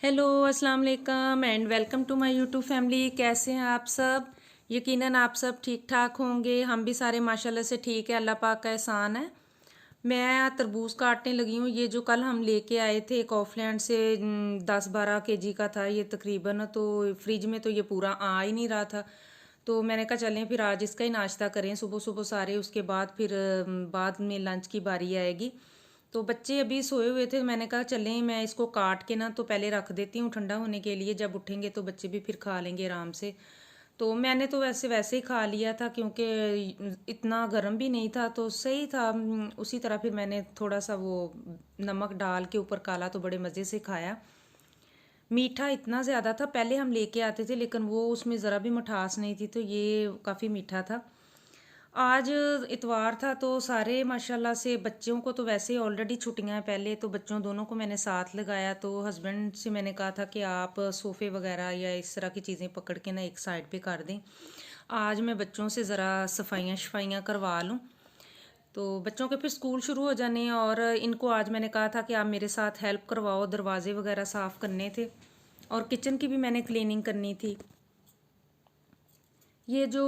Hello अस्सलाम वालेकुम and welcome to my YouTube family. कैसे हैं आप सब? यकीनन आप सब ठीक ठाक होंगे। हम भी सारे माशाल्लाह से ठीक है, अल्लाह पाक का एहसान है। मैं तरबूज काटने लगी हूँ। ये जो कल हम लेके आए थे कॉफलैंड से 10-12 kg का था ये तकरीबन। तो फ्रिज में तो ये पूरा आ ही नहीं रहा था। तो मैंने कहा चलें फिर आज इसका ही नाश्ता करें सुबह सुबह सारे, उसके बाद फिर बाद में लंच की बारी आएगी। तो बच्चे अभी सोए हुए थे, मैंने कहा चलें मैं इसको काट के ना तो पहले रख देती हूँ ठंडा होने के लिए, जब उठेंगे तो बच्चे भी फिर खा लेंगे आराम से। तो मैंने तो वैसे वैसे ही खा लिया था क्योंकि इतना गर्म भी नहीं था तो सही था। उसी तरह फिर मैंने थोड़ा सा वो नमक डाल के ऊपर काला तो बड़े मज़े से खाया। मीठा इतना ज़्यादा था, पहले हम लेके आते थे लेकिन वो उसमें ज़रा भी मिठास नहीं थी, तो ये काफ़ी मीठा था। आज इतवार था तो सारे माशाल्लाह से बच्चों को तो वैसे ही ऑलरेडी छुट्टियां हैं, पहले तो बच्चों दोनों को मैंने साथ लगाया। तो हस्बैंड से मैंने कहा था कि आप सोफ़े वगैरह या इस तरह की चीज़ें पकड़ के ना एक साइड पे कर दें, आज मैं बच्चों से ज़रा सफाइयाँ शफाइयाँ करवा लूँ। तो बच्चों के फिर स्कूल शुरू हो जाने हैं और इनको आज मैंने कहा था कि आप मेरे साथ हेल्प करवाओ, दरवाजे वगैरह साफ़ करने थे और किचन की भी मैंने क्लीनिंग करनी थी। ये जो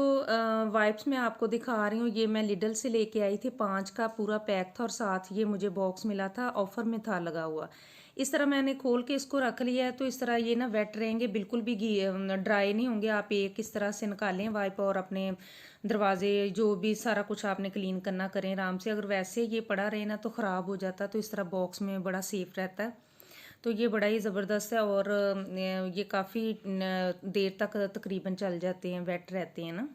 वाइप्स मैं आपको दिखा रही हूँ ये मैं लिडल से लेके आई थी, 5 का पूरा पैक था और साथ ये मुझे बॉक्स मिला था, ऑफर में था लगा हुआ। इस तरह मैंने खोल के इसको रख लिया है, तो इस तरह ये ना वेट रहेंगे, बिल्कुल भी ड्राई नहीं होंगे। आप एक इस तरह से निकालें वाइप और अपने दरवाजे जो भी सारा कुछ आपने क्लीन करना करें आराम से। अगर वैसे ये पड़ा रहे ना तो ख़राब हो जाता, तो इस तरह बॉक्स में बड़ा सेफ रहता है। तो ये बड़ा ही ज़बरदस्त है और ये काफ़ी देर तक तकरीबन चल जाते हैं, वेट रहते हैं ना।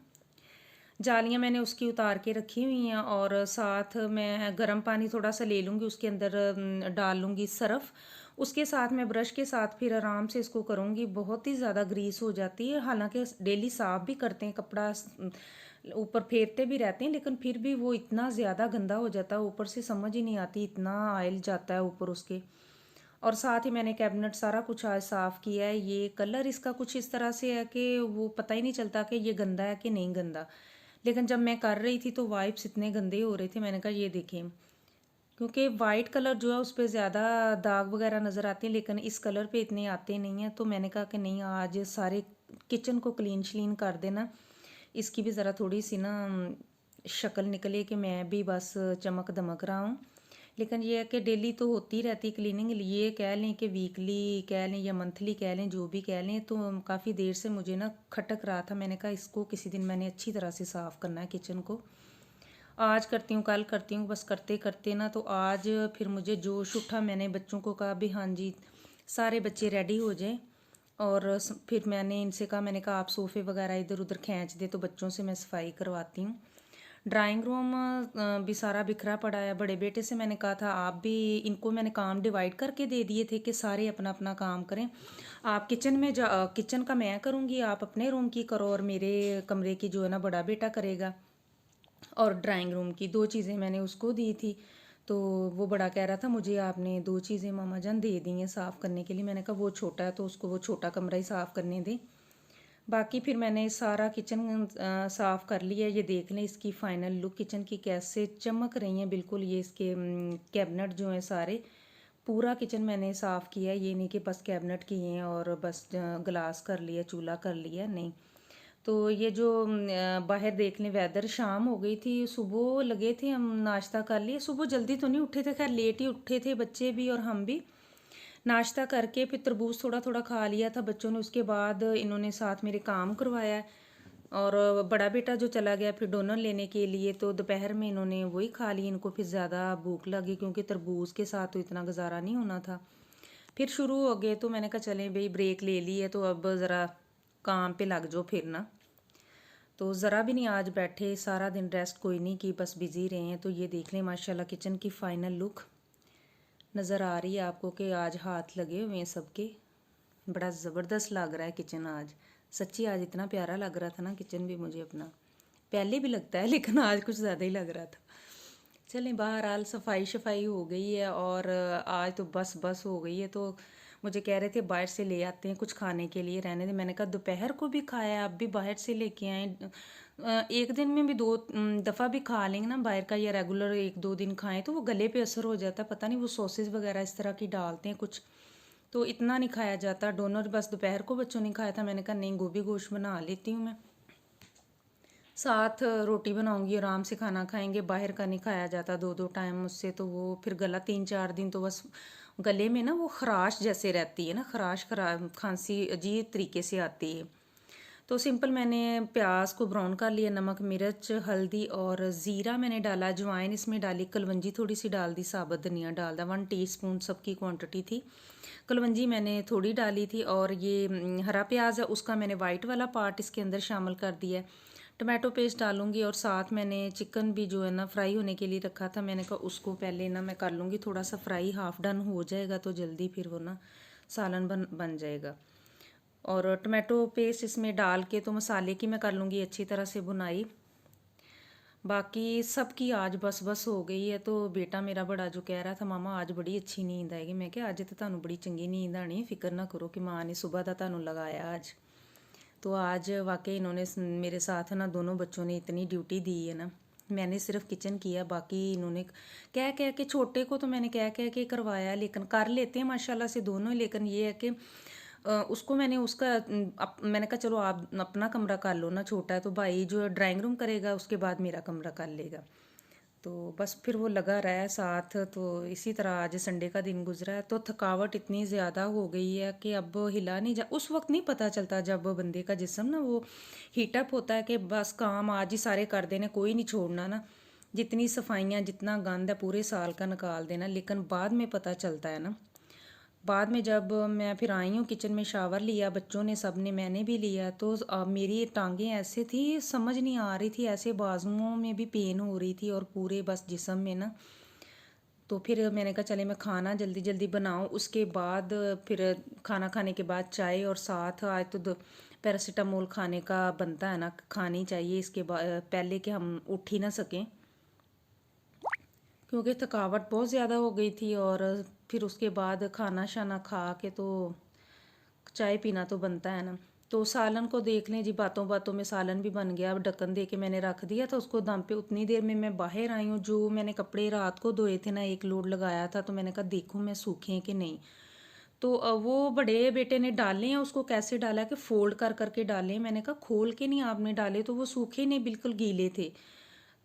जालियाँ मैंने उसकी उतार के रखी हुई हैं और साथ मैं गर्म पानी थोड़ा सा ले लूँगी, उसके अंदर डाल लूँगी सरफ़। उसके साथ मैं ब्रश के साथ फिर आराम से इसको करूँगी। बहुत ही ज़्यादा ग्रीस हो जाती है, हालांकि डेली साफ़ भी करते हैं कपड़ा, ऊपर फेरते भी रहते हैं, लेकिन फिर भी वो इतना ज़्यादा गंदा हो जाता है, ऊपर से समझ ही नहीं आती, इतना ऑयल जाता है ऊपर उसके। और साथ ही मैंने कैबिनेट सारा कुछ आज साफ़ किया है। ये कलर इसका कुछ इस तरह से है कि वो पता ही नहीं चलता कि ये गंदा है कि नहीं गंदा। लेकिन जब मैं कर रही थी तो वाइप्स इतने गंदे हो रहे थे, मैंने कहा ये देखें, क्योंकि वाइट कलर जो है उस पर ज़्यादा दाग वगैरह नज़र आते हैं लेकिन इस कलर पे इतने आते नहीं हैं। तो मैंने कहा कि नहीं, आज सारे किचन को क्लीन श्लीन कर देना, इसकी भी ज़रा थोड़ी सी ना शक्ल निकले कि मैं भी बस चमक दमक रहा हूँ। लेकिन ये है कि डेली तो होती रहती क्लीनिंग, ये कह लें कि वीकली कह लें या मंथली कह लें, जो भी कह लें। तो काफ़ी देर से मुझे ना खटक रहा था, मैंने कहा इसको किसी दिन मैंने अच्छी तरह से साफ़ करना है किचन को। आज करती हूँ कल करती हूँ, बस करते करते ना तो आज फिर मुझे जोश उठा। मैंने बच्चों को कहा भी हाँ जी सारे बच्चे रेडी हो जाएं और फिर मैंने इनसे कहा, मैंने कहा आप सोफ़े वगैरह इधर उधर खींच दे तो बच्चों से मैं सफाई करवाती हूँ। ड्राइंग रूम भी सारा बिखरा पड़ा है। बड़े बेटे से मैंने कहा था आप भी, इनको मैंने काम डिवाइड करके दे दिए थे कि सारे अपना अपना काम करें। आप किचन में किचन का मैं करूँगी, आप अपने रूम की करो और मेरे कमरे की जो है ना बड़ा बेटा करेगा। और ड्राइंग रूम की 2 चीज़ें मैंने उसको दी थी। तो वो बड़ा कह रहा था मुझे आपने 2 चीज़ें मामा जान दे दी हैं साफ़ करने के लिए। मैंने कहा वो छोटा है तो उसको वो छोटा कमरा ही साफ़ करने दें। बाकी फिर मैंने सारा किचन साफ़ कर लिया। ये देख लें इसकी फ़ाइनल लुक किचन की कैसे चमक रही हैं बिल्कुल। ये इसके कैबिनेट जो हैं सारे, पूरा किचन मैंने साफ़ किया है। ये नहीं कि बस कैबिनेट किए हैं और बस ग्लास कर लिया, चूल्हा कर लिया, नहीं। तो ये जो बाहर देख लें वेदर, शाम हो गई थी, सुबह लगे थे हम नाश्ता कर लिए। सुबह जल्दी तो नहीं उठे थे, खैर लेट ही उठे थे बच्चे भी और हम भी। नाश्ता करके फिर तरबूज थोड़ा थोड़ा खा लिया था बच्चों ने। उसके बाद इन्होंने साथ मेरे काम करवाया है और बड़ा बेटा जो चला गया फिर डोनर लेने के लिए, तो दोपहर में इन्होंने वही खा ली। इनको फिर ज़्यादा भूख लगी क्योंकि तरबूज के साथ तो इतना गुजारा नहीं होना था। फिर शुरू हो गए तो मैंने कहा चलें भाई ब्रेक ले ली है तो अब ज़रा काम पे लग जाओ फिर ना। तो ज़रा भी नहीं आज बैठे, सारा दिन रेस्ट कोई नहीं की, बस बिज़ी रहे हैं। तो ये देख लें माशाल्लाह किचन की फ़ाइनल लुक नज़र आ रही है आपको कि आज हाथ लगे हुए हैं सबके। बड़ा ज़बरदस्त लग रहा है किचन आज, सच्ची आज इतना प्यारा लग रहा था ना किचन भी मुझे अपना। पहले भी लगता है लेकिन आज कुछ ज़्यादा ही लग रहा था। चलें बहरहाल सफाई शफाई हो गई है और आज तो बस बस हो गई है। तो मुझे कह रहे थे बाहर से ले आते हैं कुछ खाने के लिए, रहने दे। मैंने कहा दोपहर को भी खाया, अब भी बाहर से लेके आए। एक दिन में भी 2 दफ़ा भी खा लेंगे ना बाहर का, या रेगुलर 1-2 दिन खाएं तो वो गले पे असर हो जाता है। पता नहीं वो सॉसेज वगैरह इस तरह की डालते हैं कुछ, तो इतना नहीं खाया जाता। डोनर बस दोपहर को बच्चों ने खाया था, मैंने कहा नहीं गोभी गोश्त बना लेती हूँ मैं, साथ रोटी बनाऊंगी, आराम से खाना खाएंगे। बाहर का नहीं खाया जाता 2-2 टाइम, उससे तो वो फिर गला 3-4 दिन तो बस गले में ना वो खराश जैसे रहती है ना, खांसी अजीब तरीके से आती है। तो सिंपल मैंने प्याज को ब्राउन कर लिया, नमक मिर्च हल्दी और ज़ीरा मैंने डाला, अजवाइन इसमें डाली, कलवंजी थोड़ी सी डाल दी, साबुत धनिया डाल दा, 1 टीस्पून सबकी क्वांटिटी थी। कलवंजी मैंने थोड़ी डाली थी, और ये हरा प्याज है उसका मैंने वाइट वाला पार्ट इसके अंदर शामिल कर दिया है। टमाटो पेस्ट डालूंगी, और साथ मैंने चिकन भी जो है ना फ्राई होने के लिए रखा था, मैंने कहा उसको पहले ना मैं कर लूँगी थोड़ा सा फ्राई, हाफ डन हो जाएगा तो जल्दी फिर वो ना सालन बन जाएगा। और टमाटो पेस्ट इसमें डाल के तो मसाले की मैं कर लूँगी अच्छी तरह से बुनाई। बाकी सबकी आज बस हो गई है। तो बेटा मेरा बड़ा जो कह रहा था मामा आज बड़ी अच्छी नींद आएगी, मैं क्या आज तो ਤੁਹਾਨੂੰ बड़ी चंगी नींद आनी, फिक्र ना करो कि माँ ने सुबह का ਤੁਹਾਨੂੰ लगाया आज। तो आज वाकई इन्होंने मेरे साथ ना दोनों बच्चों ने इतनी ड्यूटी दी है ना, मैंने सिर्फ किचन किया, बाकी इन्होंने कह कह के, छोटे को तो मैंने कह कह के करवाया, लेकिन कर लेते हैं माशाल्लाह से दोनों। लेकिन ये है कि उसको मैंने मैंने कहा चलो आप अपना कमरा कर लो ना, छोटा है तो भाई जो ड्राइंग रूम करेगा उसके बाद मेरा कमरा कर लेगा। तो बस फिर वो लगा रहा है साथ। तो इसी तरह आज संडे का दिन गुजरा है, तो थकावट इतनी ज़्यादा हो गई है कि अब हिला नहीं जा, उस वक्त नहीं पता चलता जब बंदे का जिस्म ना वो हीटअप होता है कि बस काम आज ही सारे कर देने, कोई नहीं छोड़ना ना, जितनी सफाइयाँ जितना गंद है पूरे साल का निकाल देना। लेकिन बाद में पता चलता है ना, बाद में जब मैं फिर आई हूँ किचन में, शावर लिया बच्चों ने, सब ने, मैंने भी लिया, तो मेरी टांगें ऐसे थी समझ नहीं आ रही थी, ऐसे बाजुओं में भी पेन हो रही थी और पूरे बस जिस्म में ना। तो फिर मैंने कहा चले मैं खाना जल्दी जल्दी बनाऊँ, उसके बाद फिर खाना खाने के बाद चाय, और साथ आज तो पैरासीटामोल खाने का बनता है ना, खानी चाहिए इसके बाद पहले कि हम उठ ही ना सकें, क्योंकि थकावट बहुत ज़्यादा हो गई थी। और फिर उसके बाद खाना शाना खा के तो चाय पीना तो बनता है ना। तो सालन को देख लें जी, बातों बातों में सालन भी बन गया। अब ढक्कन दे के मैंने रख दिया था उसको दम पे। उतनी देर में मैं बाहर आई हूँ, जो मैंने कपड़े रात को धोए थे ना, एक लोड लगाया था, तो मैंने कहा देखूँ मैं सूखे हैं कि नहीं। तो वो बड़े बेटे ने डाले हैं, उसको कैसे डाला है कि फोल्ड कर करके डाले हैं। मैंने कहा खोल के नहीं आपने डाले, तो वो सूखे नहीं, बिल्कुल गीले थे।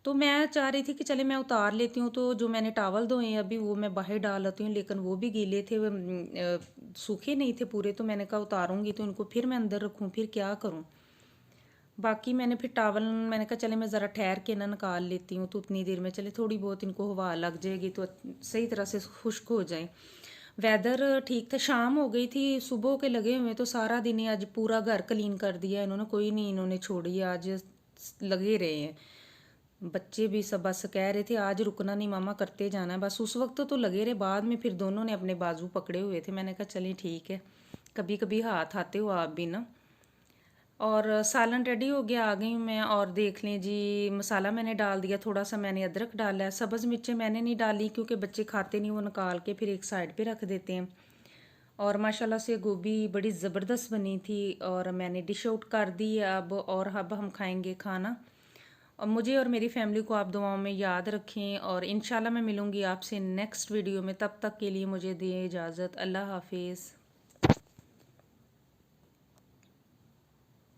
तो मैं चाह रही थी कि चले मैं उतार लेती हूँ, तो जो मैंने टावल धोए हैं अभी वो मैं बाहर डाल लेती हूँ, लेकिन वो भी गीले थे, वो सूखे नहीं थे पूरे। तो मैंने कहा उतारूँगी तो इनको फिर मैं अंदर रखूँ, फिर क्या करूँ। बाकी मैंने फिर टावल, मैंने कहा चले मैं ज़रा ठहर के ना निकाल लेती हूँ, तो उतनी देर में चले थोड़ी बहुत इनको हवा लग जाएगी तो सही तरह से खुश्क हो जाए। वेदर ठीक था, शाम हो गई थी, सुबह के लगे हुए तो सारा दिन ही आज पूरा घर क्लीन कर दिया इन्होंने, कोई नहीं इन्होंने छोड़ी, आज लगे रहे हैं। बच्चे भी सब बस कह रहे थे आज रुकना नहीं मामा, करते जाना है बस। उस वक्त तो लगे रहे, बाद में फिर दोनों ने अपने बाजू पकड़े हुए थे। मैंने कहा चलिए ठीक है, कभी कभी हाथ आते हो आप भी ना। और सालन रेडी हो गया, आ गई हूँ मैं। और देख लें जी, मसाला मैंने डाल दिया, थोड़ा सा मैंने अदरक डाला है, सब्ज़ मिर्चें मैंने नहीं डाली क्योंकि बच्चे खाते नहीं, वो निकाल के फिर एक साइड पे रख देते हैं। और माशाल्लाह से गोभी बड़ी ज़बरदस्त बनी थी, और मैंने डिश आउट कर दी अब। और अब हम खाएंगे खाना। और मुझे और मेरी फैमिली को आप दुआओं में याद रखें, और इंशाल्लाह मैं मिलूँगी आपसे नेक्स्ट वीडियो में। तब तक के लिए मुझे दें इजाज़त। अल्लाह हाफिज़।